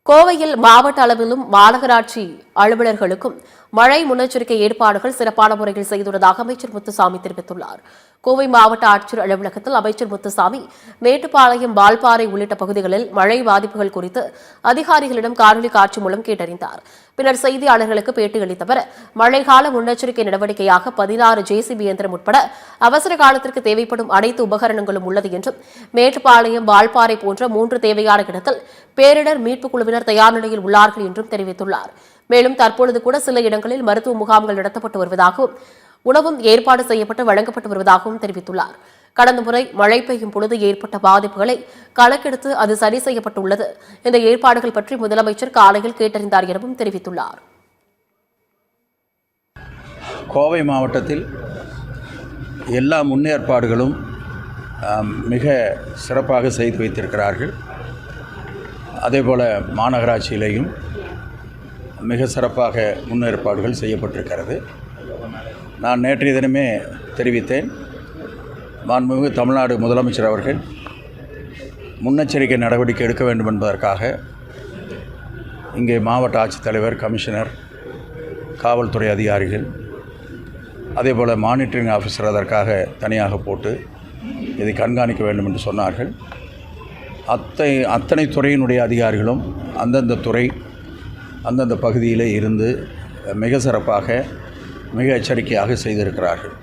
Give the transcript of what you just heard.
கோவையில் மாவட்ட அளவிலும் மாநகராட்சி அலுவலர்களுக்கும் மழை முன்னெச்சரிக்கை ஏற்பாடுகள் சிறப்பான முறையில் செய்துள்ளதாக அமைச்சர் முத்துசாமி தெரிவித்துள்ளார். கோவை மாவட்ட ஆட்சியர் அலுவலகத்தில் அமைச்சர் முத்துசாமி மேட்டுப்பாளையம், வால்பாறை உள்ளிட்ட பகுதிகளில் மழை பாதிப்புகள் குறித்து அதிகாரிகளிடம் காணொலி காட்சி மூலம் கேட்டறிந்தார். பின்னர் செய்தியாளர்களுக்கு பேட்டியளித்த அவர், மழைக்கால முன்னெச்சரிக்கை நடவடிக்கையாக 16 ஜேசிபி இயந்திரம் உட்பட அவசர காலத்திற்கு தேவைப்படும் அனைத்து உபகரணங்களும் உள்ளது என்றும், மேட்டுப்பாளையம், வால்பாறை போன்ற 3 தேவையான இடத்தில் பேரிடர் மீட்புக் குழுவினர் தயார் நிலையில் உள்ளார்கள் என்றும் தெரிவித்துள்ளார். மேலும் தற்பொழுது கூட சில இடங்களில் மருத்துவ முகாம்கள் நடத்தப்பட்டு வருவதாகவும், உணவும் ஏற்பாடு செய்யப்பட்டு வழங்கப்பட்டு வருவதாகவும் தெரிவித்துள்ளார். கடந்த முறை மழை பெய்யும் பொழுது ஏற்பட்ட பாதிப்புகளை கணக்கெடுத்து அது சரி செய்யப்பட்டுள்ளது. இந்த ஏற்பாடுகள் பற்றி முதலமைச்சர் காலையில் கேட்டறிந்தார் எனவும் தெரிவித்துள்ளார். கோவை மாவட்டத்தில் எல்லா முன்னேற்பாடுகளும் மிக சிறப்பாக செய்து வைத்திருக்கிறார்கள். அதேபோல் மாநகராட்சியிலேயும் மிக சிறப்பாக முன்னேற்பாடுகள் செய்யப்பட்டிருக்கிறது. நான் நேற்றைய தினமே தெரிவித்தேன், மாண்புமிகு தமிழ்நாடு முதலமைச்சர் அவர்கள் முன்னெச்சரிக்கை நடவடிக்கை எடுக்க வேண்டும் என்பதற்காக இங்கே மாவட்ட ஆட்சித்தலைவர், கமிஷனர், காவல்துறை அதிகாரிகள், அதேபோல் மானிட்டரிங் ஆஃபீஸர் அதற்காக தனியாக போட்டு இதை கண்காணிக்க வேண்டும் என்று சொன்னார்கள். அத்தனை துறையினுடைய அதிகாரிகளும் அந்தந்த துறை அந்தந்த பகுதியிலே இருந்து மிக சிறப்பாக, மிக எச்சரிக்கையாக செய்திருக்கிறார்கள்.